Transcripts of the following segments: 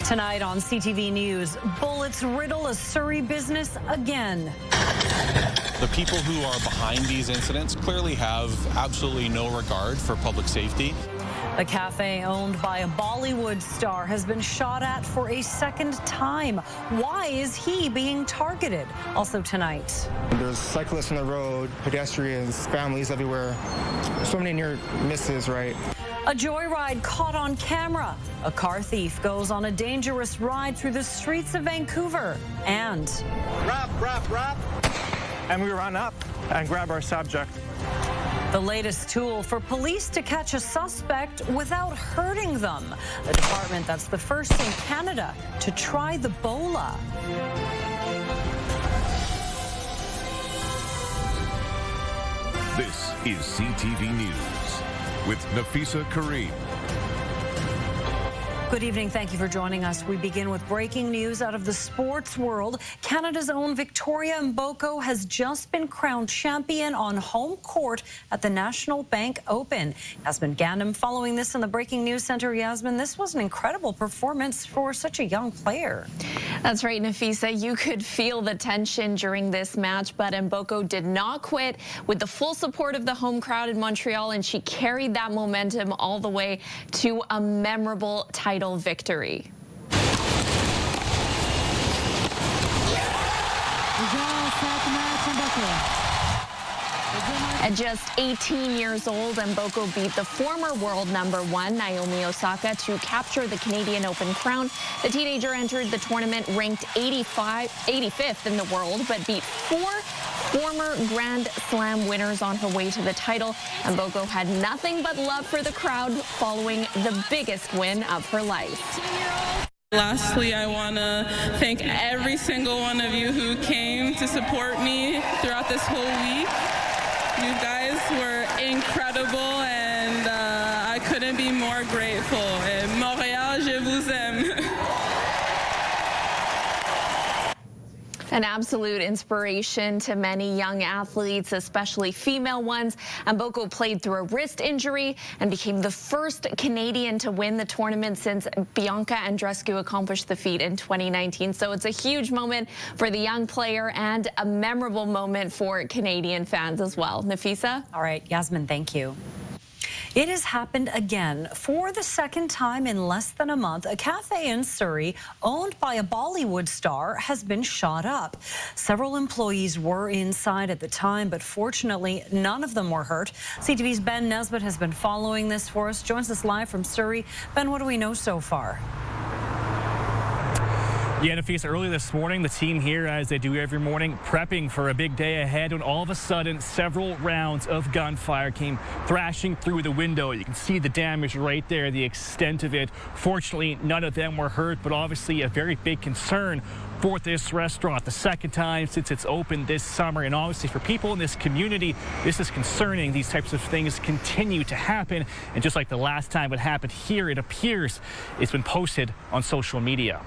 Tonight on CTV News, bullets riddle a Surrey business again. The people who are behind these incidents clearly have absolutely no regard for public safety. The cafe owned by a Bollywood star has been shot at for a second time. Why is he being targeted? Also tonight. There's cyclists on the road, pedestrians, families everywhere. So many near misses, right? A joyride caught on camera. A car thief goes on a dangerous ride through the streets of Vancouver. And Rap. And we run up and grab our subject. the latest tool for police to catch a suspect without hurting them. The department that's the first in Canada to try the bola. This is CTV News with Nafisa Kareem. Good evening. Thank you for joining us. We begin with breaking news out of the sports world. Canada's own Victoria Mboko has just been crowned champion on home court at the National Bank Open. Yasmin Gandham following this in the Breaking News Center. Yasmin, this was an incredible performance for such a young player. That's right, Nafisa. You could feel the tension during this match, but Mboko did not quit with the full support of the home crowd in Montreal, and she carried that momentum all the way to a memorable title victory. At just 18 years old, Mboko beat the former world #1, Naomi Osaka, to capture the Canadian Open crown. The teenager entered the tournament ranked 85th in the world, but beat 4 former Grand Slam winners on her way to the title. Mboko had nothing but love for the crowd following the biggest win of her life. Lastly, I want to thank every single one of you who came to support me throughout this whole week. You guys were incredible, and I couldn't be more grateful. Montréal, je vous aime. An absolute inspiration to many young athletes, especially female ones. Mboko played through a wrist injury and became the first Canadian to win the tournament since Bianca Andreescu accomplished the feat in 2019. So it's a huge moment for the young player and a memorable moment for Canadian fans as well. Nafisa? All right, Yasmin, thank you. It has happened again. For the second time in less than a month, a cafe in Surrey owned by a Bollywood star has been shot up. Several employees were inside at the time, but fortunately, none of them were hurt. CTV's Ben Nesbitt has been following this for us, joins us live from Surrey. Ben, what do we know so far? Yeah, Nafisa, early this morning, the team here, as they do every morning, prepping for a big day ahead, when all of a sudden, several rounds of gunfire came thrashing through the window. You can see the damage right there, the extent of it. Fortunately, none of them were hurt, but obviously a very big concern for this restaurant. The second time since it's opened this summer, and obviously for people in this community, this is concerning. These types of things continue to happen, and just like the last time it happened here, it appears it's been posted on social media.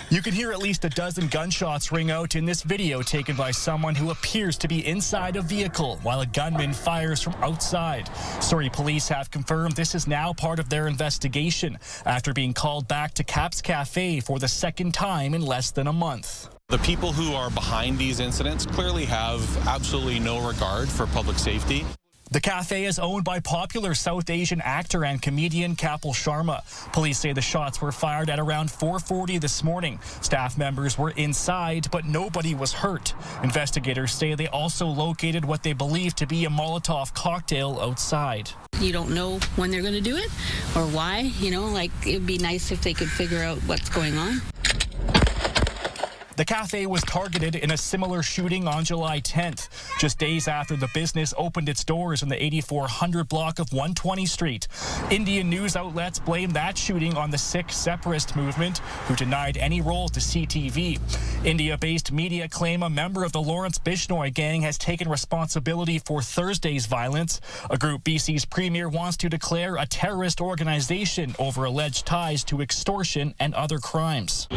You can hear at least a dozen gunshots ring out in this video taken by someone who appears to be inside a vehicle while a gunman fires from outside. Surrey police have confirmed this is now part of their investigation after being called back to Cap's Cafe for the second time in less than a month. The people who are behind these incidents clearly have absolutely no regard for public safety. The cafe is owned by popular South Asian actor and comedian Kapil Sharma. Police say the shots were fired at around 4:40 this morning. Staff members were inside, but nobody was hurt. Investigators say they also located what they believe to be a Molotov cocktail outside. You don't know when they're going to do it or why, like it'd be nice if they could figure out what's going on. The cafe was targeted in a similar shooting on July 10th, just days after the business opened its doors in the 8400 block of 120 Street. Indian news outlets blame that shooting on the Sikh separatist movement, who denied any role to CTV. India-based media claim a member of the Lawrence Bishnoi gang has taken responsibility for Thursday's violence. A group BC's premier wants to declare a terrorist organization over alleged ties to extortion and other crimes.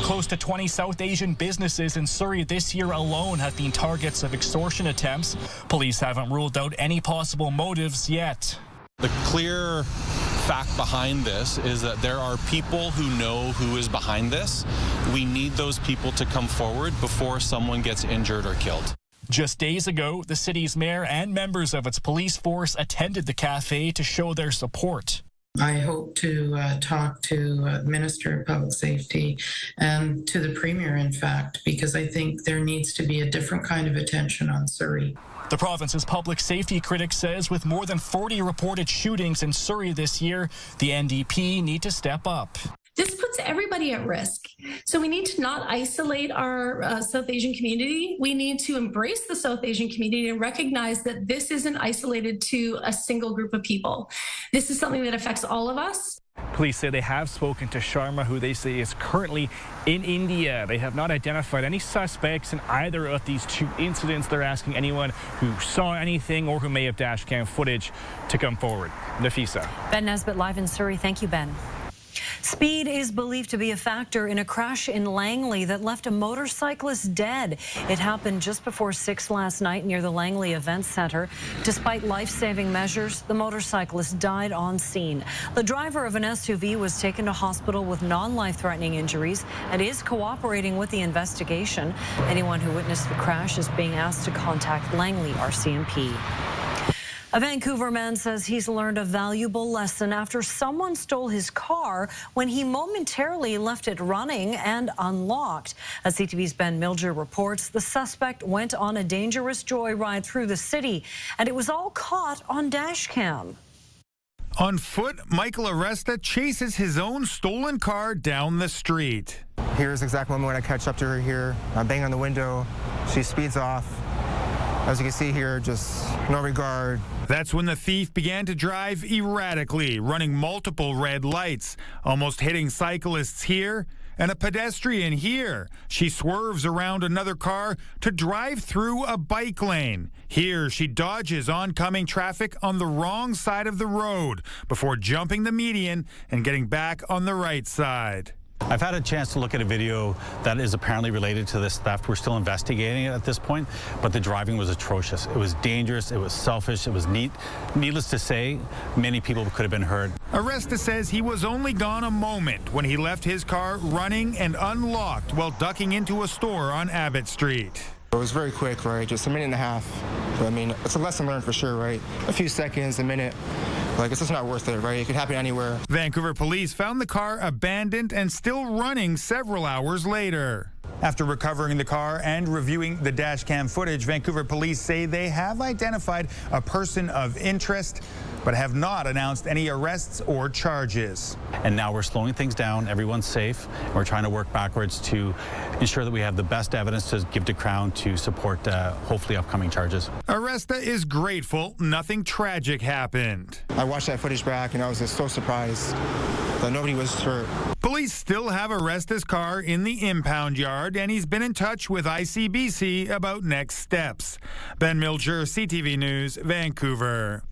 Close to 20 South Asian businesses in Surrey this year alone have been targets of extortion attempts. Police haven't ruled out any possible motives yet. The clear fact behind this is that there are people who know who is behind this. We need those people to come forward before someone gets injured or killed. Just days ago, the city's mayor and members of its police force attended the cafe to show their support. I hope to talk to the Minister of Public Safety and to the Premier, in fact, because I think there needs to be a different kind of attention on Surrey. The province's public safety critic says with more than 40 reported shootings in Surrey this year, the NDP need to step up. This puts everybody at risk. So we need to not isolate our South Asian community. We need to embrace the South Asian community and recognize that this isn't isolated to a single group of people. This is something that affects all of us. Police say they have spoken to Sharma, who they say is currently in India. They have not identified any suspects in either of these two incidents. They're asking anyone who saw anything or who may have dash cam footage to come forward. Nafisa. Ben Nesbitt live in Surrey. Thank you, Ben. Speed is believed to be a factor in a crash in Langley that left a motorcyclist dead. It happened just before 6 last night near the Langley Events Center. Despite life-saving measures, the motorcyclist died on scene. The driver of an SUV was taken to hospital with non-life-threatening injuries and is cooperating with the investigation. Anyone who witnessed the crash is being asked to contact Langley RCMP. A Vancouver man says he's learned a valuable lesson after someone stole his car when he momentarily left it running and unlocked. As CTV's Ben Milger reports, the suspect went on a dangerous joyride through the city, and it was all caught on dash cam. On foot, Michael Aresta chases his own stolen car down the street. Here's the exact moment when I catch up to her here. I bang on the window. She speeds off. As you can see here, just no regard. That's when the thief began to drive erratically, running multiple red lights, almost hitting cyclists here and a pedestrian here. She swerves around another car to drive through a bike lane. Here, she dodges oncoming traffic on the wrong side of the road before jumping the median and getting back on the right side. I've had a chance to look at a video that is apparently related to this theft. We're still investigating it at this point, but the driving was atrocious. It was dangerous, it was selfish, it was needless to say, many people could have been hurt. Aresta says he was only gone a moment when he left his car running and unlocked while ducking into a store on Abbott Street. It was very quick, right? Just a minute and a half. But I mean, it's a lesson learned for sure, right? A few seconds, a minute. Like, it's just not worth it, right? It could happen anywhere. Vancouver police found the car abandoned and still running several hours later. After recovering the car and reviewing the dash cam footage, Vancouver police say they have identified a person of interest, but have not announced any arrests or charges. And now we're slowing things down. Everyone's safe. We're trying to work backwards to ensure that we have the best evidence to give to Crown to support hopefully upcoming charges. Aresta is grateful nothing tragic happened. I watched that footage back and I was just so surprised that nobody was hurt. Police still have Aresta's car in the impound yard, and he's been in touch with ICBC about next steps. Ben Milger, CTV News, Vancouver.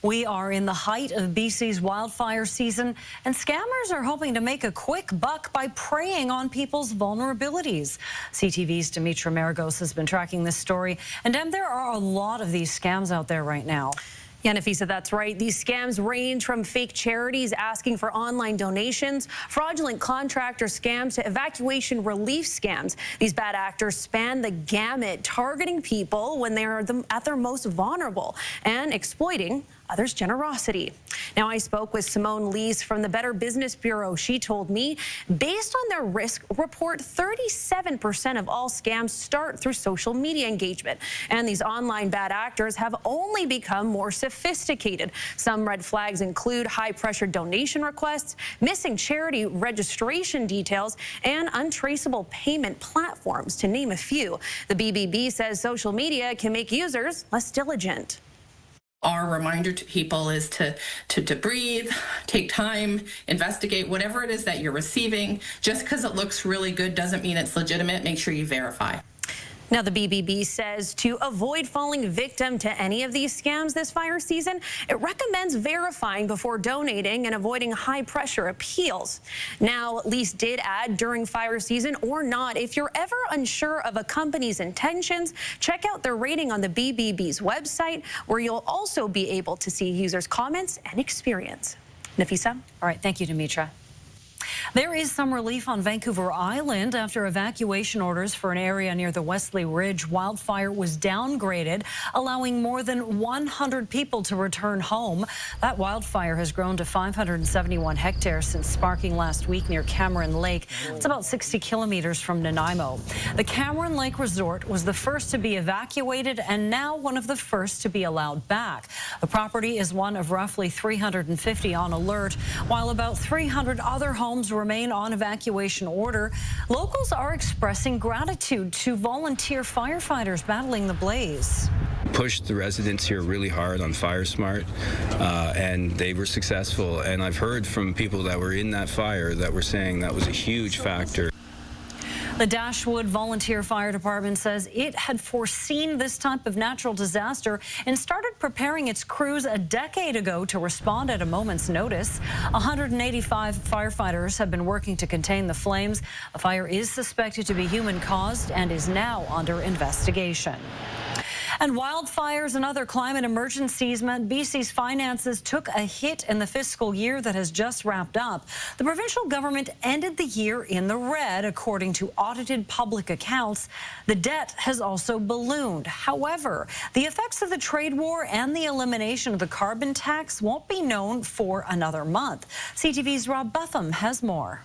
We are in the height of BC's wildfire season, and scammers are hoping to make a quick buck by preying on people's vulnerabilities. CTV's Dimitra Maragos has been tracking this story, and there are a lot of these scams out there right now. Yeah, Nafisa, that's right. These scams range from fake charities asking for online donations, fraudulent contractor scams, to evacuation relief scams. These bad actors span the gamut, targeting people when they are at their most vulnerable and exploiting others' generosity. Now, I spoke with Simone Lees from the Better Business Bureau. She told me, based on their risk report, 37% of all scams start through social media engagement. And these online bad actors have only become more sophisticated. Some red flags include high-pressure donation requests, missing charity registration details, and untraceable payment platforms, to name a few. The BBB says social media can make users less diligent. Our reminder to people is to breathe, take time, investigate whatever it is that you're receiving. Just because it looks really good doesn't mean it's legitimate. Make sure you verify. Now, the BBB says to avoid falling victim to any of these scams this fire season, it recommends verifying before donating and avoiding high-pressure appeals. Now, Lise did add during fire season or not, if you're ever unsure of a company's intentions, check out their rating on the BBB's website, where you'll also be able to see users' comments and experience. Nafisa? All right, thank you, Dimitra. There is some relief on Vancouver Island after evacuation orders for an area near the Wesley Ridge wildfire was downgraded, allowing more than 100 people to return home. That wildfire has grown to 571 hectares since sparking last week near Cameron Lake. It's about 60 kilometers from Nanaimo. The Cameron Lake Resort was the first to be evacuated and now one of the first to be allowed back. The property is one of roughly 350 on alert, while about 300 other homes remain on evacuation order. Locals are expressing gratitude to volunteer firefighters battling the blaze. Pushed the residents here really hard on Fire Smart, and they were successful. And I've heard from people that were in that fire that were saying that was a huge factor. The Dashwood Volunteer Fire Department says it had foreseen this type of natural disaster and started preparing its crews a decade ago to respond at a moment's notice. 185 firefighters have been working to contain the flames. The fire is suspected to be human-caused and is now under investigation. And wildfires and other climate emergencies meant BC's finances took a hit in the fiscal year that has just wrapped up. The provincial government ended the year in the red, according to audited public accounts. The debt has also ballooned. However, the effects of the trade war and the elimination of the carbon tax won't be known for another month. CTV's Rob Butham has more.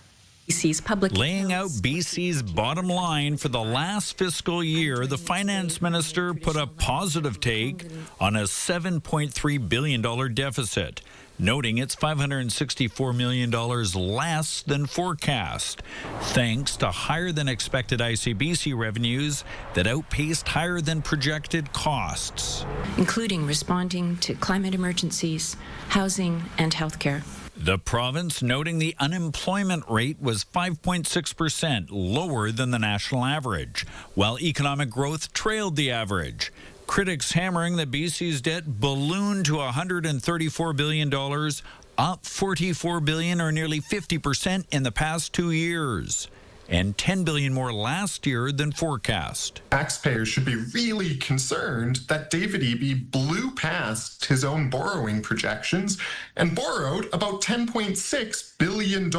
BC's public laying out BC's bottom line for the last fiscal year, the finance minister put a positive take on a $7.3 billion deficit, noting it's $564 million less than forecast, thanks to higher than expected ICBC revenues that outpaced higher than projected costs, including responding to climate emergencies, housing, and healthcare. The province noting the unemployment rate was 5.6%, lower than the national average, while economic growth trailed the average. Critics hammering that BC's debt ballooned to $134 billion, up $44 billion or nearly 50% in the past 2 years, and $10 billion more last year than forecast. Taxpayers should be really concerned that David Eby blew past his own borrowing projections and borrowed about $10.6 billion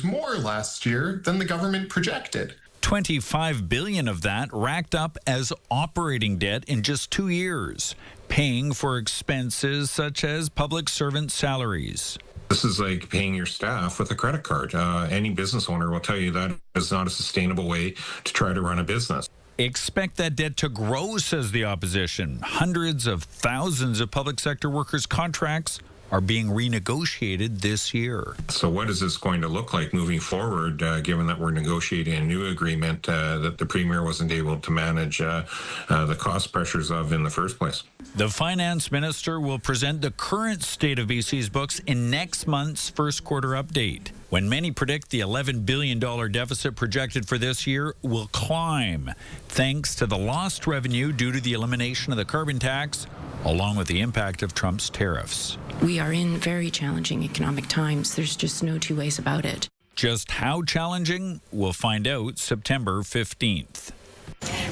more last year than the government projected. $25 billion of that racked up as operating debt in just 2 years, paying for expenses such as public servant salaries. This is like paying your staff with a credit card. Any business owner will tell you that is not a sustainable way to try to run a business. Expect that debt to grow, says the opposition. Hundreds of thousands of public sector workers' contracts are being renegotiated this year. So what is this going to look like moving forward, given that we're negotiating a new agreement that the Premier wasn't able to manage the cost pressures of in the first place? The finance minister will present the current state of BC's books in next month's first quarter update, when many predict the $11 billion deficit projected for this year will climb, thanks to the lost revenue due to the elimination of the carbon tax, along with the impact of Trump's tariffs. We are in very challenging economic times. There's just no two ways about it. Just how challenging? We'll find out September 15th.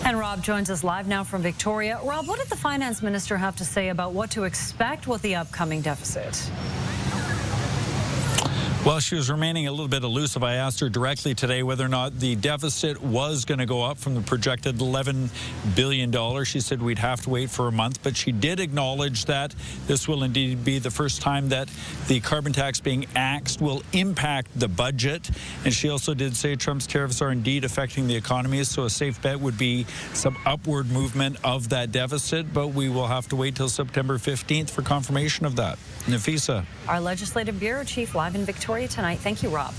And Rob joins us live now from Victoria. Rob, what did the finance minister have to say about what to expect with the upcoming deficit? Well, she was remaining a little bit elusive. I asked her directly today whether or not the deficit was going to go up from the projected $11 billion. She said we'd have to wait for a month, but she did acknowledge that this will indeed be the first time that the carbon tax being axed will impact the budget. And she also did say Trump's tariffs are indeed affecting the economy, so a safe bet would be some upward movement of that deficit, but we will have to wait till September 15th for confirmation of that. Nafisa. Our Legislative Bureau Chief live in Victoria tonight. Thank you, Rob.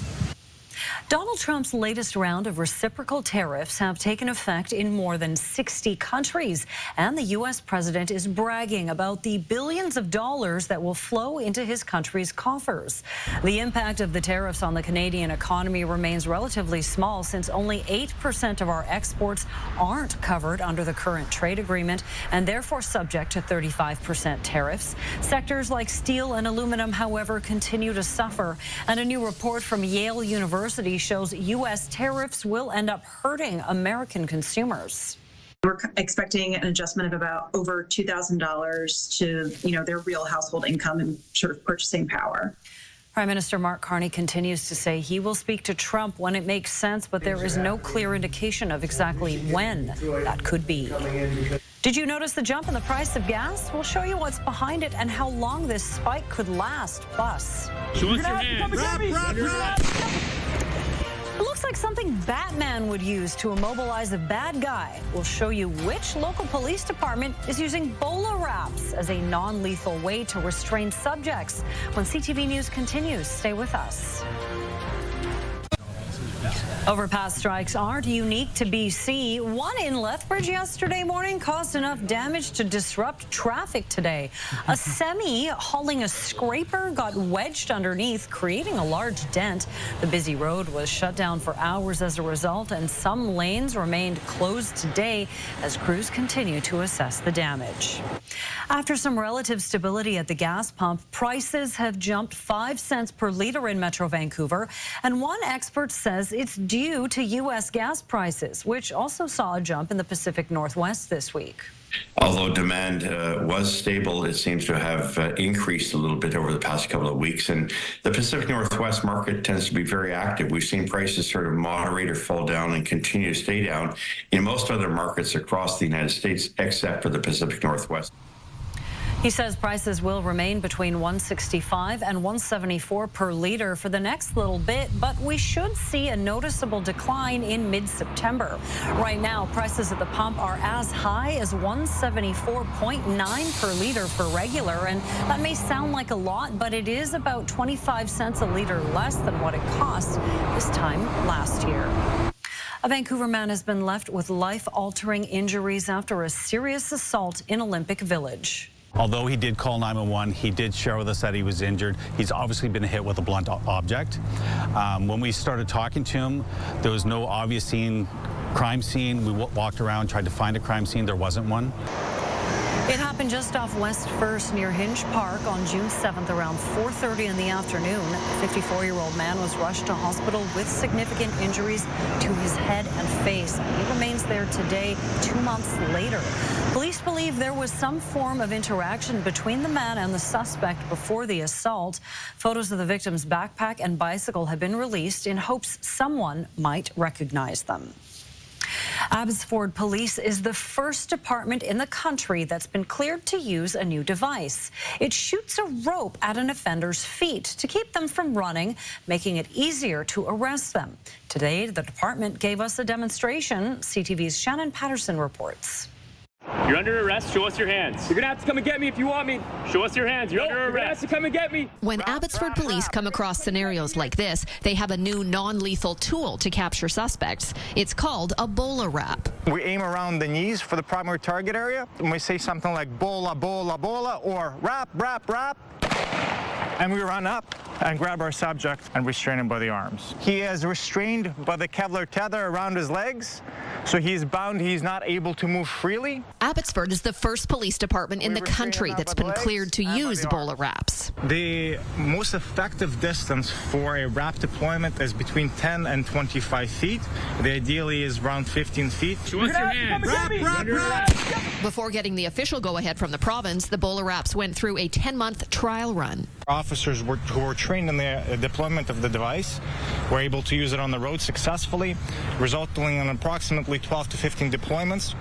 Donald Trump's latest round of reciprocal tariffs have taken effect in more than 60 countries, and the U.S. president is bragging about the billions of dollars that will flow into his country's coffers. The impact of the tariffs on the Canadian economy remains relatively small, since only 8% of our exports aren't covered under the current trade agreement and therefore subject to 35% tariffs. Sectors like steel and aluminum, however, continue to suffer, and a new report from Yale University shows U.S. tariffs will end up hurting American consumers. We're expecting an adjustment of about over $2,000 to, their real household income and sort of purchasing power. Prime Minister Mark Carney continues to say he will speak to Trump when it makes sense, but there is no clear indication of exactly when that could be. Did you notice the jump in the price of gas? We'll show you what's behind it and how long this spike could last. Plus, it looks like something Batman would use to immobilize a bad guy. We'll show you which local police department is using Bola wraps as a non-lethal way to restrain subjects. When CTV News continues, stay with us. Overpass strikes aren't unique to BC. One in Lethbridge yesterday morning caused enough damage to disrupt traffic today. A semi hauling a scraper got wedged underneath, creating a large dent. The busy road was shut down for hours as a result, and some lanes remained closed today as crews continue to assess the damage. After some relative stability at the gas pump, prices have jumped 5 cents per litre in Metro Vancouver, and one expert says it's due to U.S. gas prices, which also saw a jump in the Pacific Northwest this week. Although demand was stable, it seems to have increased a little bit over the past couple of weeks. And the Pacific Northwest market tends to be very active. We've seen prices sort of moderate or fall down and continue to stay down in most other markets across the United States, except for the Pacific Northwest. He says prices will remain between $1.65 and $1.74 per litre for the next little bit, but we should see a noticeable decline in mid-September. Right now, prices at the pump are as high as $1.74.9 per litre for regular, and that may sound like a lot, but it is about 25 cents a litre less than what it cost this time last year. A Vancouver man has been left with life-altering injuries after a serious assault in Olympic Village. Although he did call 911, he did share with us that he was injured. He's obviously been hit with a blunt object. When we started talking to him, there was no obvious crime scene. We walked around, tried to find a crime scene. There wasn't one. It happened just off West 1st near Hinge Park on June 7th around 4:30 in the afternoon. A 54-year-old man was rushed to hospital with significant injuries to his head and face. He remains there today, 2 months later. Police believe there was some form of interaction between the man and the suspect before the assault. Photos of the victim's backpack and bicycle have been released in hopes someone might recognize them. Abbotsford Police is the first department in the country that's been cleared to use a new device. It shoots a rope at an offender's feet to keep them from running, making it easier to arrest them. Today, the department gave us a demonstration. CTV's Shannon Patterson reports. You're under arrest. Show us your hands. You're going to have to come and get me if you want me. Show us your hands. You're under arrest. You're going to have to come and get me. When Abbotsford Police come across scenarios like this, they have a new non-lethal tool to capture suspects. It's called a Bola wrap. We aim around the knees for the primary target area, and we say something like Bola, Bola, Bola, or wrap, wrap, wrap. And we run up and grab our subject and restrain him by the arms. He is restrained by the Kevlar tether around his legs, so he's bound. He's not able to move freely. Abbotsford is the first police department in the country that's been cleared to use Bola wraps. The most effective distance for a wrap deployment is between 10 and 25 feet. The ideally is around 15 feet. Show us your hands. Before getting the official go-ahead from the province, the Bola wraps went through a 10-month trial run. Officers who were trained in the deployment of the device were able to use it on the road successfully, resulting in approximately 12 to 15 deployments.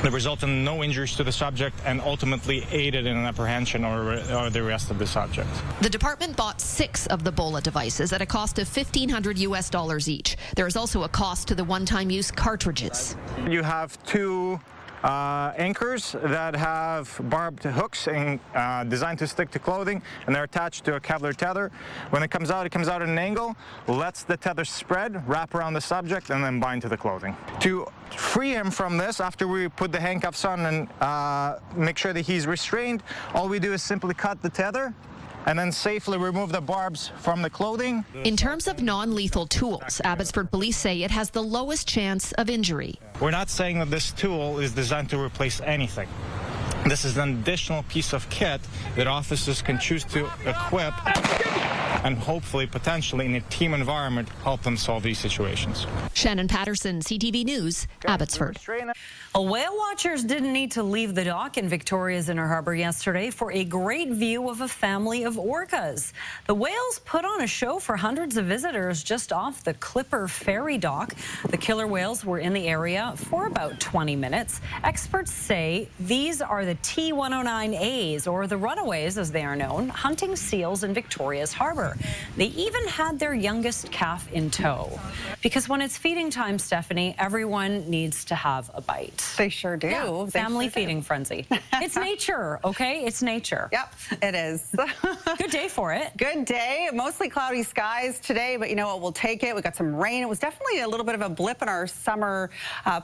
That resulted in no injuries to the subject and ultimately aided in an apprehension or the arrest of the subject. The department bought 6 of the Bola devices at a cost of $1,500 each. There is also a cost to the one-time use cartridges. You have 2 anchors that have barbed hooks and designed to stick to clothing, and they're attached to a Kevlar tether. When it comes out at an angle, lets the tether spread, wrap around the subject, and then bind to the clothing. To free him from this, after we put the handcuffs on and make sure that he's restrained, all we do is simply cut the tether and then safely remove the barbs from the clothing. In terms of non-lethal tools, Abbotsford police say it has the lowest chance of injury. We're not saying that this tool is designed to replace anything. This is an additional piece of kit that officers can choose to equip and hopefully, potentially, in a team environment, help them solve these situations. Shannon Patterson, CTV News, Abbotsford. Well, whale watchers didn't need to leave the dock in Victoria's Inner Harbour yesterday for a great view of a family of orcas. The whales put on a show for hundreds of visitors just off the Clipper Ferry dock. The killer whales were in the area for about 20 minutes. Experts say these are the T-109As, or the runaways as they are known, hunting seals in Victoria's Harbour. They even had their youngest calf in tow. Because when it's feeding time, Stephanie, everyone needs to have a bite. They sure do. Yeah, family feeding frenzy. It's nature, okay? It's nature. Yep, it is. Good day for it. Good day. Mostly cloudy skies today, but you know what? We'll take it. We got some rain. It was definitely a little bit of a blip in our summer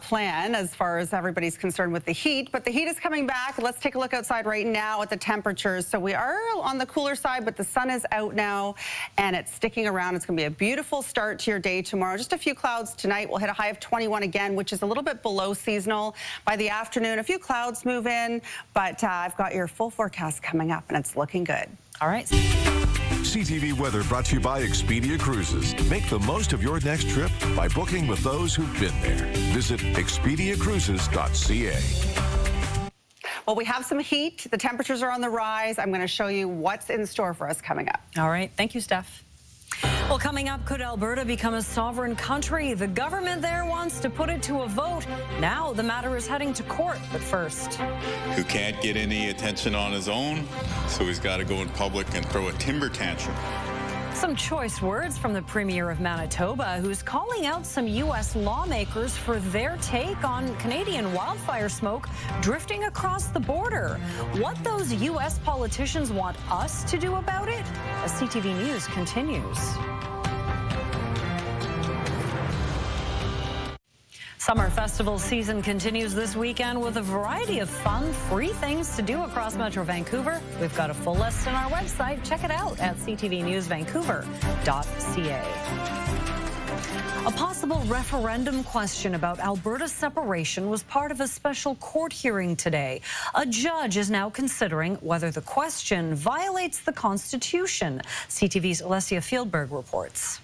plan as far as everybody's concerned with the heat, but the heat is coming back. Let's take a look outside right now at the temperatures. So we are on the cooler side, but the sun is out now and it's sticking around. It's going to be a beautiful start to your day tomorrow. Just a few clouds tonight. We'll hit a high of 21 again, which is a little bit below seasonal. By the afternoon, a few clouds move in, but I've got your full forecast coming up and it's looking good. All right. CTV Weather brought to you by Expedia Cruises. Make the most of your next trip by booking with those who've been there. Visit expediacruises.ca. Well, we have some heat. The temperatures are on the rise. I'm going to show you what's in store for us coming up. All right. Thank you, Steph. Well, coming up, could Alberta become a sovereign country? The government there wants to put it to a vote. Now the matter is heading to court. But first, who can't get any attention on his own, so he's got to go in public and throw a timber tantrum. some choice words from the Premier of Manitoba, who's calling out some U.S. lawmakers for their take on Canadian wildfire smoke drifting across the border. What those U.S. politicians want us to do about it? As CTV News continues. Summer festival season continues this weekend with a variety of fun, free things to do across Metro Vancouver. We've got a full list on our website. Check it out at ctvnewsvancouver.ca. A possible referendum question about Alberta separation was part of a special court hearing today. A judge is now considering whether the question violates the Constitution. CTV's Alessia Fieldberg reports.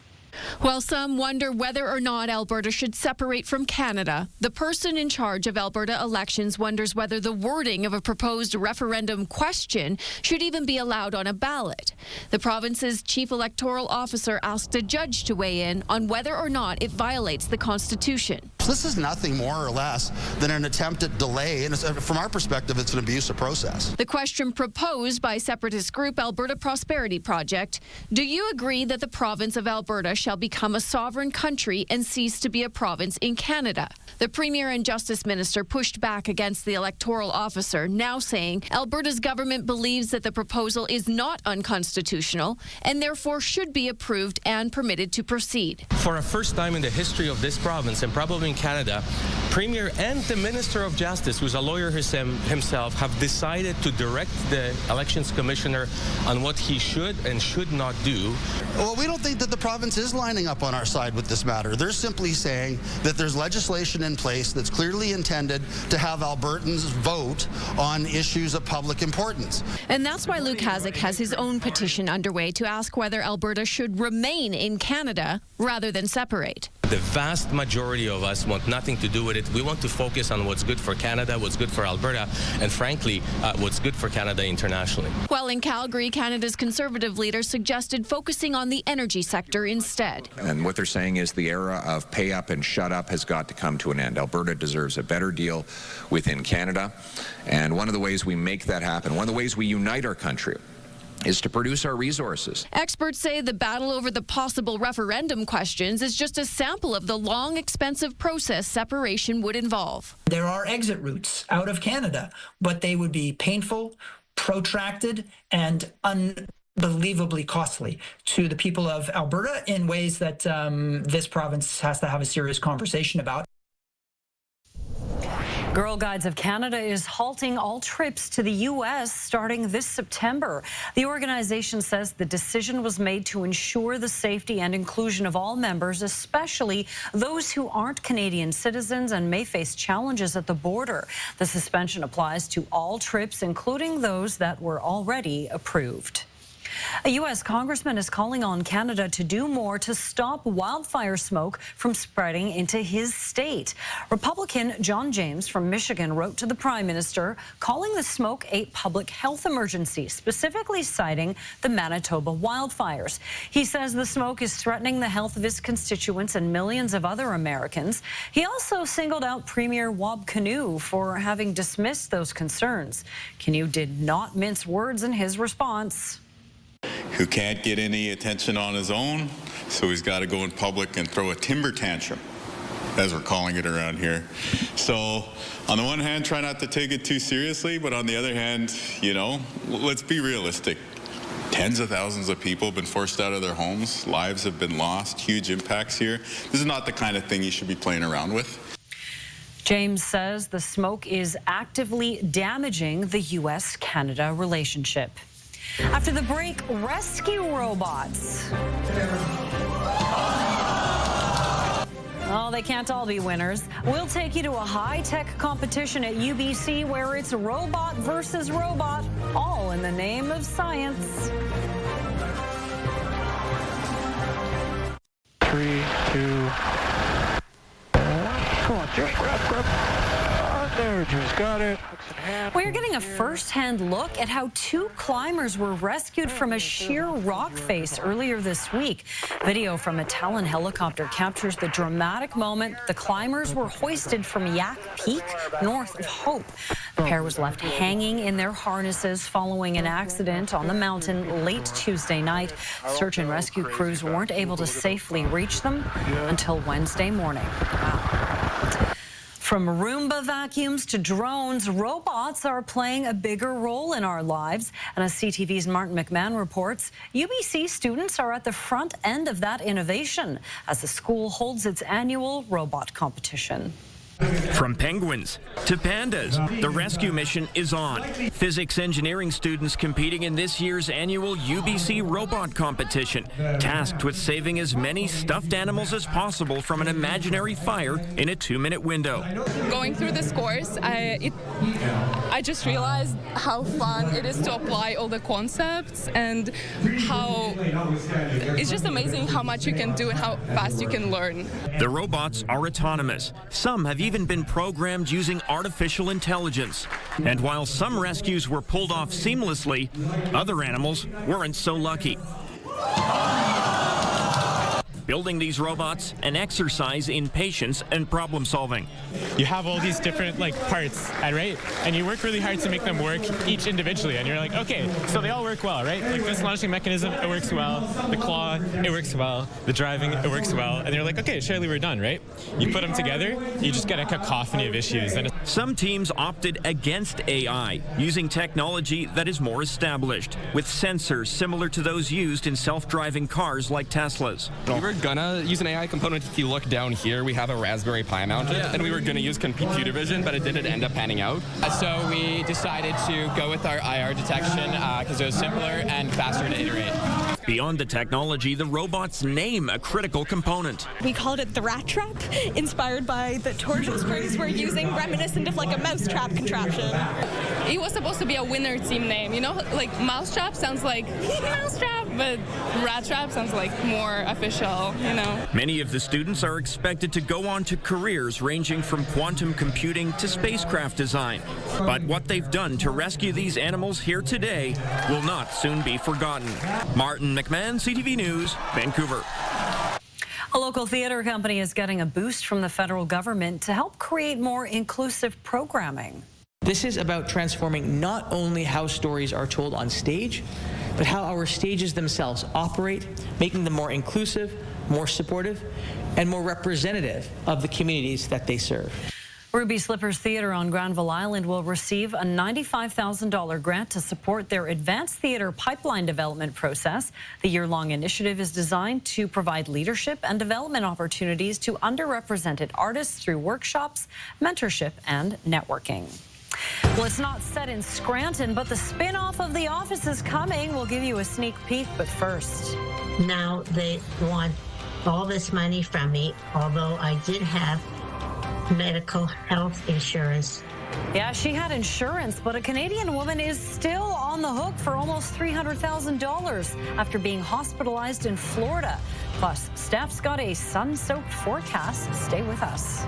While some wonder whether or not Alberta should separate from Canada, the person in charge of Alberta elections wonders whether the wording of a proposed referendum question should even be allowed on a ballot. The province's chief electoral officer asked a judge to weigh in on whether or not it violates the Constitution. This is nothing more or less than an attempt at delay, and from our perspective, it's an abusive process. The question proposed by separatist group Alberta Prosperity Project: do you agree that the province of Alberta shall become a sovereign country and cease to be a province in Canada? The Premier and Justice Minister pushed back against the electoral officer, now saying Alberta's government believes that the proposal is not unconstitutional and therefore should be approved and permitted to proceed. For a first time in the history of this province, and probably in Canada, Premier and the Minister of Justice, who's a lawyer himself, have decided to direct the Elections Commissioner on what he should and should not do. Well, we don't think that the province is lining up on our side with this matter. They're simply saying that there's legislation in place that's clearly intended to have Albertans vote on issues of public importance. And that's why Luke Hasek has his own petition underway to ask whether Alberta should remain in Canada rather than separate. The vast majority of us want nothing to do with it. We want to focus on what's good for Canada, what's good for Alberta, and frankly, what's good for Canada internationally. While in Calgary, Canada's Conservative leader suggested focusing on the energy sector instead. And what they're saying is the era of pay up and shut up has got to come to an end. Alberta deserves a better deal within Canada. And one of the ways we make that happen, one of the ways we unite our country, is to produce our resources. Experts say the battle over the possible referendum questions is just a sample of the long, expensive process separation would involve. There are exit routes out of Canada, but they would be painful, protracted, and unbelievably costly to the people of Alberta in ways that this province has to have a serious conversation about. Girl Guides of Canada is halting all trips to the U.S. starting this September. The organization says the decision was made to ensure the safety and inclusion of all members, especially those who aren't Canadian citizens and may face challenges at the border. The suspension applies to all trips, including those that were already approved. A U.S. congressman is calling on Canada to do more to stop wildfire smoke from spreading into his state. Republican John James from Michigan wrote to the Prime Minister calling the smoke a public health emergency, specifically citing the Manitoba wildfires. He says the smoke is threatening the health of his constituents and millions of other Americans. He also singled out Premier Wab Kinew for having dismissed those concerns. Kinew did not mince words in his response. Who can't get any attention on his own, so he's got to go in public and throw a timber tantrum, as we're calling it around here. So on the one hand, try not to take it too seriously, but on the other hand, you know, let's be realistic. Tens of thousands of people have been forced out of their homes. Lives have been lost. Huge impacts here. This is not the kind of thing you should be playing around with. James says the smoke is actively damaging the U.S.-Canada relationship. After the break, rescue robots. Oh, they can't all be winners. We'll take you to a high-tech competition at UBC where it's robot versus robot, all in the name of science. 3, 2, 1. Come on, just grab. There, just got it. We're getting a first-hand look at how 2 climbers were rescued from a sheer rock face earlier this week. Video from a Talon helicopter captures the dramatic moment the climbers were hoisted from Yak Peak, north of Hope. The pair was left hanging in their harnesses following an accident on the mountain late Tuesday night. Search and rescue crews weren't able to safely reach them until Wednesday morning. Wow. From Roomba vacuums to drones, robots are playing a bigger role in our lives. And as CTV's Martin McMahon reports, UBC students are at the front end of that innovation as the school holds its annual robot competition. From penguins to pandas, the rescue mission is on. Physics engineering students competing in this year's annual UBC robot competition, tasked with saving as many stuffed animals as possible from an imaginary fire in a 2-minute window. Going through this course, I just realized how fun it is to apply all the concepts and how it's just amazing how much you can do and how fast you can learn. The robots are autonomous. Some have even been programmed using artificial intelligence. And while some rescues were pulled off seamlessly, other animals weren't so lucky. Building these robots, an exercise in patience and problem solving. You have all these different parts, right? And you work really hard to make them work each individually. And you're like, okay, so they all work well, right? Like this launching mechanism, it works well. The claw, it works well. The driving, it works well. And you're like, okay, surely we're done, right? You put them together, you just get a cacophony of issues. And some teams opted against AI, using technology that is more established, with sensors similar to those used in self-driving cars like Tesla's. We were gonna use an AI component. If you look down here, we have a Raspberry Pi mounted, and we were gonna use computer vision, but it didn't end up panning out. So we decided to go with our IR detection because it was simpler and faster to iterate. Beyond the technology, the robot's name a critical component. We called it the rat trap, inspired by the torsion springs we're using, reminiscent of like a mousetrap contraption. It was supposed to be a winner team name, you know, like mousetrap sounds like mousetrap, but rat trap sounds like more official, you know. Many of the students are expected to go on to careers ranging from quantum computing to spacecraft design. But what they've done to rescue these animals here today will not soon be forgotten. Martin McMahon, CTV News, Vancouver. A local theatre company is getting a boost from the federal government to help create more inclusive programming. This is about transforming not only how stories are told on stage, but how our stages themselves operate, making them more inclusive, more supportive, and more representative of the communities that they serve. Ruby Slippers Theatre on Granville Island will receive a $95,000 grant to support their advanced theatre pipeline development process. The year-long initiative is designed to provide leadership and development opportunities to underrepresented artists through workshops, mentorship, and networking. Well, it's not set in Scranton, but the spin-off of The Office is coming. We'll give you a sneak peek, but first. Now they want all this money from me, although I did have medical health insurance. Yeah, she had insurance, but a Canadian woman is still on the hook for almost $300,000 after being hospitalized in Florida. Plus, Steph's got a sun-soaked forecast. Stay with us.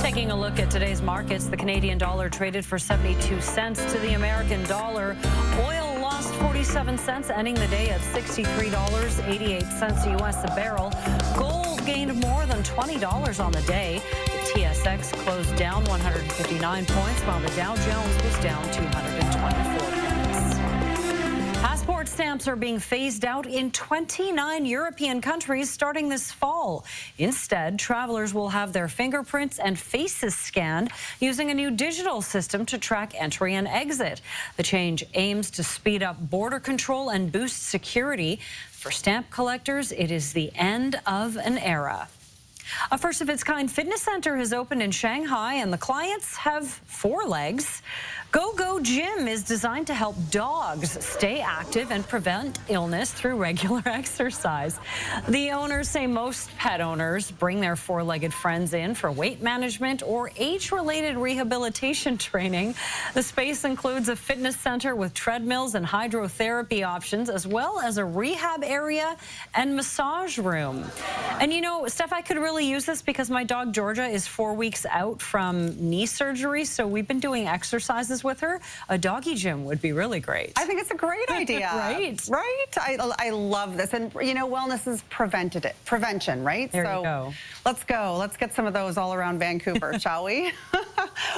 Taking a look at today's markets, the Canadian dollar traded for 72 cents to the American dollar. Oil lost 47 cents, ending the day at $63.88 U.S. a barrel. Gold gained more than $20 on the day. The TSX closed down 159 points, while the Dow Jones was down 224 points. Passport stamps are being phased out in 29 European countries starting this fall. Instead, travelers will have their fingerprints and faces scanned using a new digital system to track entry and exit. The change aims to speed up border control and boost security. For stamp collectors, it is the end of an era. A first-of-its-kind fitness center has opened in Shanghai, and the clients have 4 legs. Go Gym is designed to help dogs stay active and prevent illness through regular exercise. The owners say most pet owners bring their 4-legged friends in for weight management or age-related rehabilitation training. The space includes a fitness center with treadmills and hydrotherapy options, as well as a rehab area and massage room. And you know, Steph, I could really use this because my dog Georgia is 4 weeks out from knee surgery, so we've been doing exercises with her. A doggy gym would be really great. I think it's a great idea. Right? I love this. And, you know, wellness is prevention, right? There you go. Let's go. Let's get some of those all around Vancouver, shall we?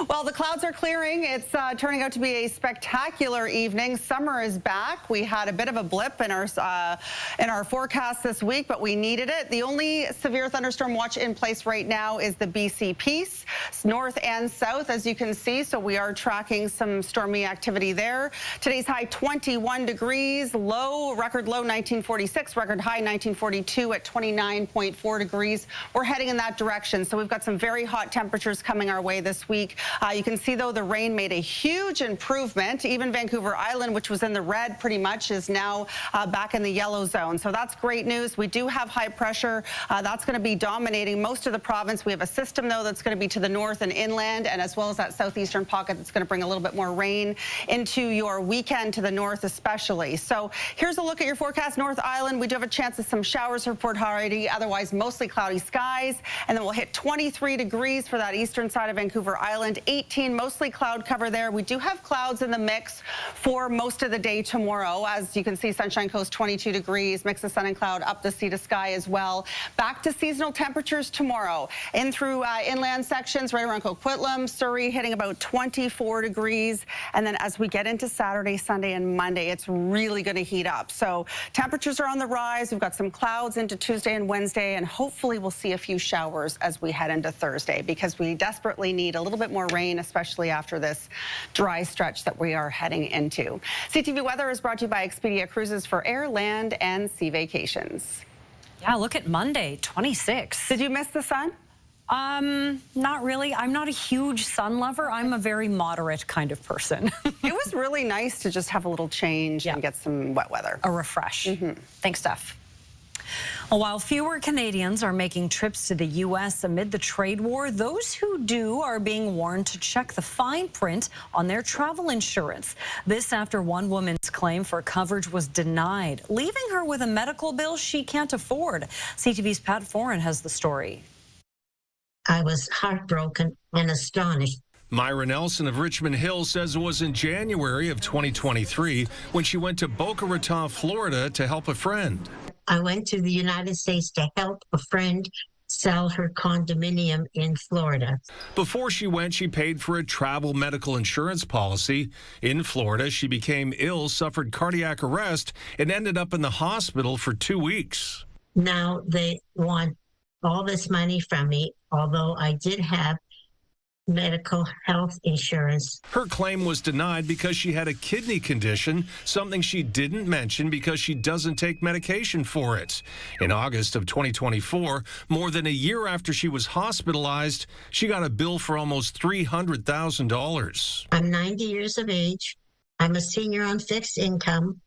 Well, the clouds are clearing. It's turning out to be a spectacular evening. Summer is back. We had a bit of a blip in our forecast this week, but we needed it. The only severe thunderstorm watch in place right now is the BC Peace, north and south, as you can see. So we are tracking some stormy activity there. Today's high 21 degrees, record low 1946, record high 1942 at 29.4 degrees. We're heading in that direction. So we've got some very hot temperatures coming our way this week. You can see, though, the rain made a huge improvement. Even Vancouver Island, which was in the red pretty much, is now back in the yellow zone. So that's great news. We do have high pressure. That's going to be dominating most of the province. We have a system, though, that's going to be to the north and inland, and as well as that southeastern pocket that's going to bring a little bit more rain into your weekend to the north especially. So here's a look at your forecast. North Island, we do have a chance of some showers for Port Hardy, otherwise mostly cloudy skies, and then we'll hit 23 degrees for that eastern side of Vancouver Island, 18 mostly cloud cover there. We do have clouds in the mix for most of the day tomorrow. As you can see, Sunshine Coast 22 degrees, mix of sun and cloud up the sea to sky as well. Back to seasonal temperatures tomorrow. In through inland sections right around Coquitlam, Surrey hitting about 24 degrees. And then as we get into Saturday, Sunday, and Monday, it's really going to heat up. So temperatures are on the rise. We've got some clouds into Tuesday and Wednesday, and hopefully we'll see a few showers as we head into Thursday, because we desperately need a little bit more rain, especially after this dry stretch that we are heading into. CTV Weather is brought to you by Expedia Cruises for air, land, and sea vacations. Yeah, look at Monday, 26. Did you miss the sun? Not really. I'm not a huge sun lover. I'm a very moderate kind of person. It was really nice to just have a little change and get some wet weather. A refresh. Thanks, Steph. Well, while fewer Canadians are making trips to the U.S. amid the trade war, those who do are being warned to check the fine print on their travel insurance. This after one woman's claim for coverage was denied, leaving her with a medical bill she can't afford. CTV's Pat Foran has the story. I was heartbroken and astonished. Myra Nelson of Richmond Hill says it was in January of 2023 when she went to Boca Raton, Florida to help a friend. I went to the United States to help a friend sell her condominium in Florida. Before she went, she paid for a travel medical insurance policy. In Florida, she became ill, suffered cardiac arrest, and ended up in the hospital for 2 weeks. Now they want all this money from me, although I did have medical health insurance. Her claim was denied because she had a kidney condition, something she didn't mention because she doesn't take medication for it. In August of 2024, more than a year after she was hospitalized, she got a bill for almost $300,000. I'm 90 years of age. I'm a senior on fixed income,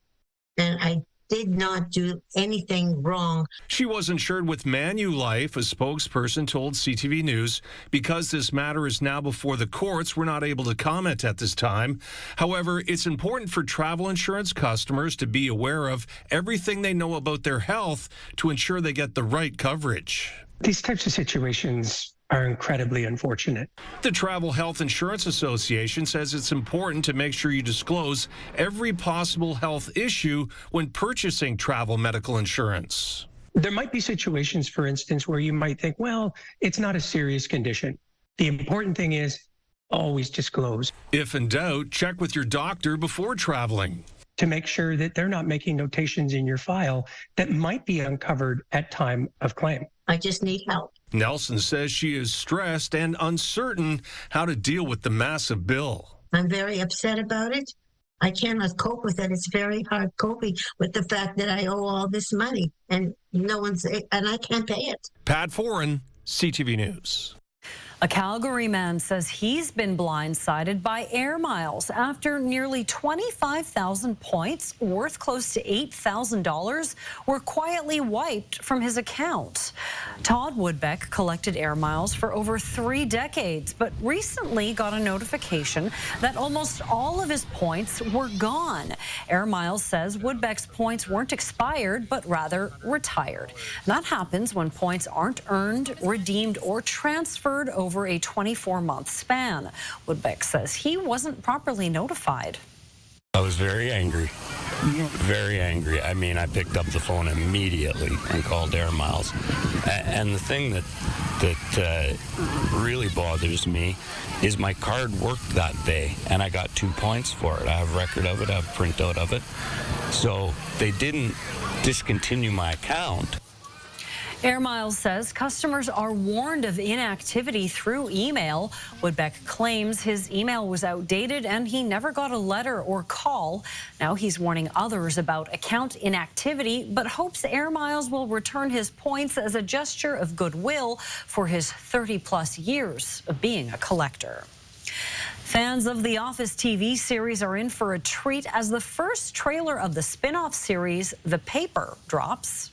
and I did not do anything wrong. She was insured with Manulife, a spokesperson told CTV News. Because this matter is now before the courts, we're not able to comment at this time. However, it's important for travel insurance customers to be aware of everything they know about their health to ensure they get the right coverage. These types of situations are incredibly unfortunate. The Travel Health Insurance Association says it's important to make sure you disclose every possible health issue when purchasing travel medical insurance. There might be situations, for instance, where you might think, well, it's not a serious condition. The important thing is always disclose. If in doubt, check with your doctor before traveling, to make sure that they're not making notations in your file that might be uncovered at time of claim. I just need help. Nelson says she is stressed and uncertain how to deal with the massive bill. I'm very upset about it. I cannot cope with it. It's very hard coping with the fact that I owe all this money and I can't pay it. Pat Foran, CTV News. A Calgary man says he's been blindsided by air miles after nearly 25,000 points worth close to $8,000 were quietly wiped from his account. Todd Woodbeck collected air miles for over 3 decades, but recently got a notification that almost all of his points were gone. Air Miles says Woodbeck's points weren't expired, but rather retired. And that happens when points aren't earned, redeemed, or transferred over a 24-month span. Woodbeck says he wasn't properly notified. I was very angry. Very angry. I mean, I picked up the phone immediately and called Air Miles. And the thing that really bothers me is my card worked that day, and I got 2 points for it. I have record of it. I have printout of it. So they didn't discontinue my account. Air Miles says customers are warned of inactivity through email. Woodbeck claims his email was outdated and he never got a letter or call. Now he's warning others about account inactivity, but hopes Air Miles will return his points as a gesture of goodwill for his 30-plus years of being a collector. Fans of the Office TV series are in for a treat as the first trailer of the spin-off series, The Paper, drops.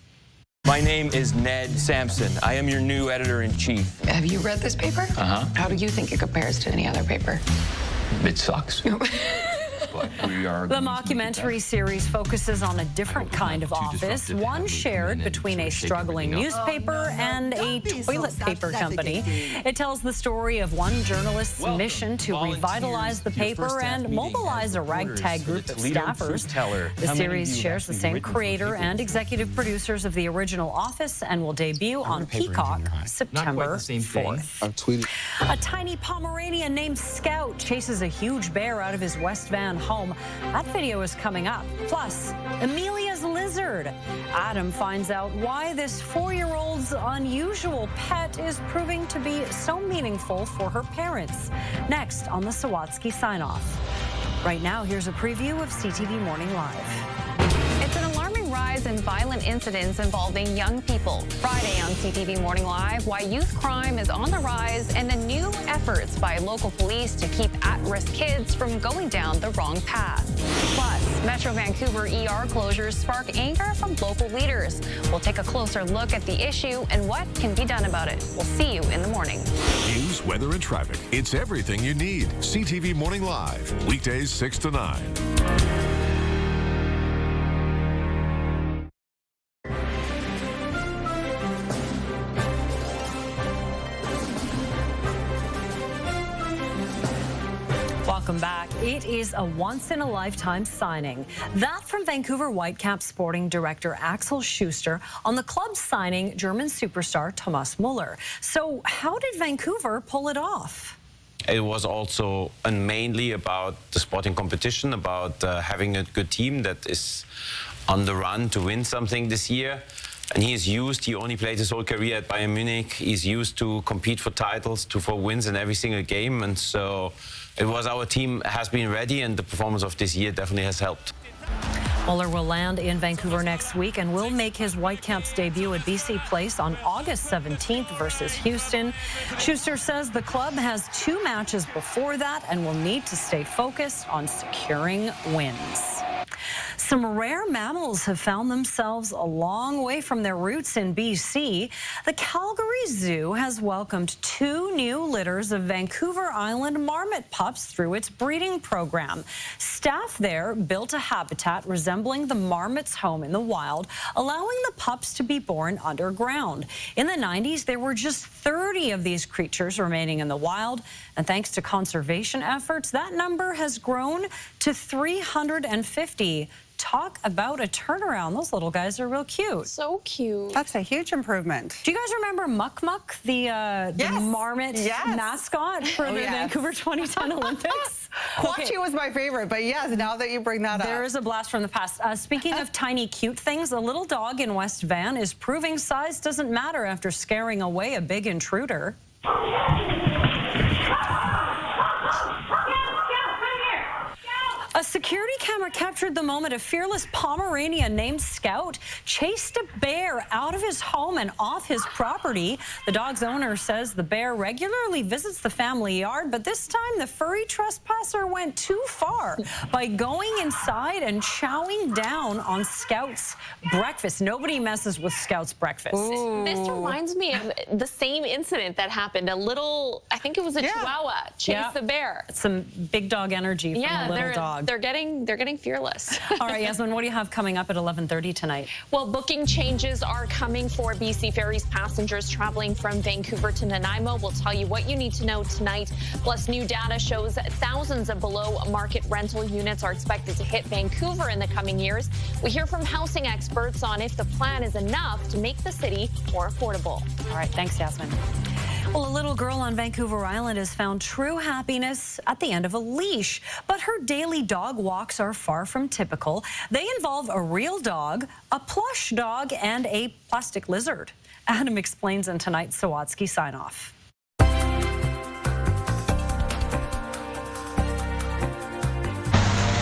My name is Ned Sampson. I am your new editor-in-chief. Have you read this paper? Uh-huh. How do you think it compares to any other paper? It sucks. But we are the mockumentary series focuses on a different kind of office, one shared between a struggling newspaper and a toilet paper company. It tells the story of one journalist's mission to revitalize the paper and mobilize a ragtag group of staffers. The series shares the same creator and executive producers of the original Office and will debut on Peacock September 4th. A tiny Pomeranian named Scout chases a huge bear out of his West Van home. That video is coming up. Plus, Amelia's lizard. Adam finds out why this 4-year-old's unusual pet is proving to be so meaningful for her parents. Next on the Sawatsky Sign-Off. Right now, here's a preview of CTV Morning Live. It's an alarming rise in violent incidents involving young people. Friday on CTV Morning Live, why youth crime is on the rise and the new efforts by local police to keep at-risk kids from going down the wrong path. Plus, Metro Vancouver ER closures spark anger from local leaders. We'll take a closer look at the issue and what can be done about it. We'll see you in the morning. News, weather, and traffic. It's everything you need. CTV Morning Live. Weekdays 6 to 9. Welcome back. It is a once-in-a-lifetime signing. That from Vancouver Whitecaps sporting director Axel Schuster on the club signing German superstar Thomas Muller. So how did Vancouver pull it off? It was also mainly about the sporting competition, about having a good team that is on the run to win something this year. And he only played his whole career at Bayern Munich. He's used to compete for titles, for wins in every single game. And so it was our team has been ready, and the performance of this year definitely has helped. Muller will land in Vancouver next week and will make his Whitecaps debut at BC Place on August 17th versus Houston. Schuster says the club has 2 matches before that and will need to stay focused on securing wins. Some rare mammals have found themselves a long way from their roots in BC. The Calgary Zoo has welcomed 2 new litters of Vancouver Island marmot pups through its breeding program. Staff there built a habitat resembling the marmot's home in the wild, allowing the pups to be born underground. In the 90s, there were just 30 of these creatures remaining in the wild, and thanks to conservation efforts, that number has grown to 350. Talk about a turnaround. Those little guys are real cute. So cute. That's a huge improvement. Do you guys remember Muck Muck, the marmot mascot for the Vancouver 2010 Olympics? Quachi was my favorite, but yes, now that you bring that up. There is a blast from the past. Speaking of tiny cute things, a little dog in West Van is proving size doesn't matter after scaring away a big intruder. A security camera captured the moment a fearless Pomeranian named Scout chased a bear out of his home and off his property. The dog's owner says the bear regularly visits the family yard, but this time the furry trespasser went too far by going inside and chowing down on Scout's breakfast. Nobody messes with Scout's breakfast. This reminds me of the same incident that happened. A little, I think it was a Chihuahua, chased the bear. Some big dog energy from a little dog. They're getting fearless. All right, Yasmin, what do you have coming up at 11:30 tonight? Well, booking changes are coming for BC Ferries passengers traveling from Vancouver to Nanaimo. We'll tell you what you need to know tonight. Plus, new data shows thousands of below-market rental units are expected to hit Vancouver in the coming years. We hear from housing experts on if the plan is enough to make the city more affordable. All right, thanks, Yasmin. Well, a little girl on Vancouver Island has found true happiness at the end of a leash, but her daily dog walks are far from typical. They involve a real dog, a plush dog, and a plastic lizard. Adam explains in tonight's Sawatsky sign-off.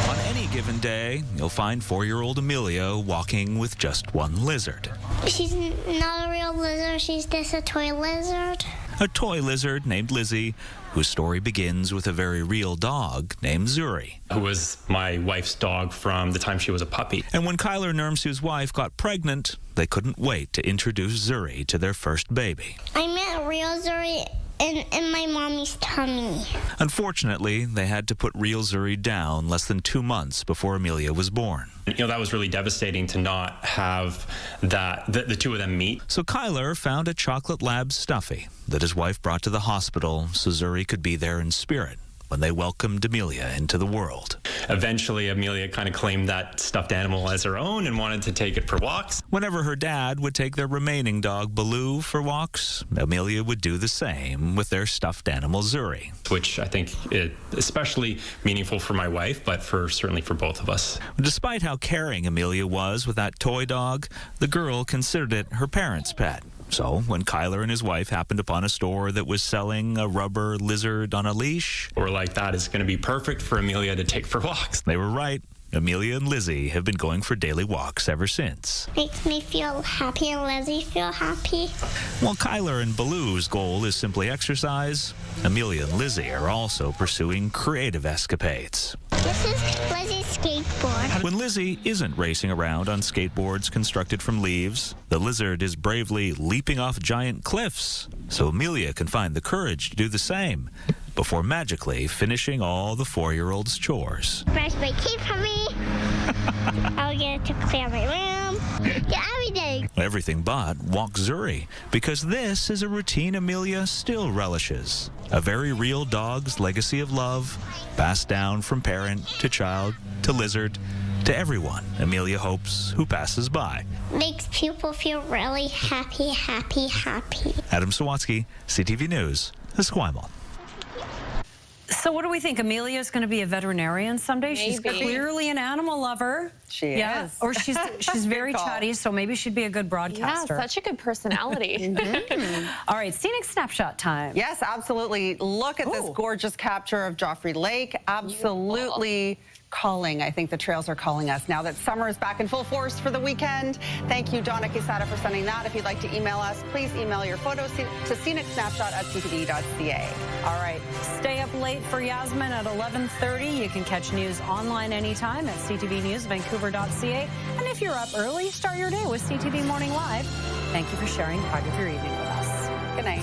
On any given day, you'll find 4-year-old Amelia walking with just one lizard. She's not a real lizard, she's just a toy lizard. A toy lizard named Lizzie, whose story begins with a very real dog named Zuri, who was my wife's dog from the time she was a puppy. And when Kyler Nurmsu's wife got pregnant, they couldn't wait to introduce Zuri to their first baby. I met real Zuri in my mommy's tummy. Unfortunately, they had to put real Zuri down less than 2 months before Amelia was born. You know, that was really devastating to not have the two of them meet. So Kyler found a chocolate lab stuffy that his wife brought to the hospital so Zuri could be there in spirit when they welcomed Amelia into the world. Eventually, Amelia kind of claimed that stuffed animal as her own and wanted to take it for walks. Whenever her dad would take their remaining dog, Baloo, for walks, Amelia would do the same with their stuffed animal, Zuri. Which I think is especially meaningful for my wife, but certainly for both of us. Despite how caring Amelia was with that toy dog, the girl considered it her parents' pet. So when Kyler and his wife happened upon a store that was selling a rubber lizard on a leash, we're like, that is going to be perfect for Amelia to take for walks. They were right. Amelia and Lizzie have been going for daily walks ever since. Makes me feel happy and Lizzie feel happy. While Kyler and Baloo's goal is simply exercise, Amelia and Lizzie are also pursuing creative escapades. This is Lizzie's skateboard. When Lizzie isn't racing around on skateboards constructed from leaves, the lizard is bravely leaping off giant cliffs, so Amelia can find the courage to do the same before magically finishing all the 4-year-old's chores. Brush my teeth for me. I'll get to clear my room. Yeah, every day. Everything but walk Zuri, because this is a routine Amelia still relishes. A very real dog's legacy of love, passed down from parent to child to lizard to everyone, Amelia hopes, who passes by. Makes people feel really happy, happy, happy. Adam Sawatsky, CTV News, Esquimalt. So what do we think? Amelia's going to be a veterinarian someday? She's Maybe. clearly an animal lover. She is. Or she's very Good call. chatty, so maybe she'd be a good Yeah, broadcaster. such a good personality. All right, scenic snapshot time. Yes, absolutely. Look at this gorgeous capture of Joffrey Lake. Absolutely calling. I think the trails are calling us now that summer is back in full force for the weekend. Thank you, Donna Quesada, for sending that. If you'd like to email us, please email your photos to scenicsnapshot@ctv.ca. All right, stay up late for Yasmin at 11:30. You can catch news online anytime at ctvnewsvancouver.ca. And if you're up early, start your day with CTV Morning Live. Thank you for sharing part of your evening with us. Good night.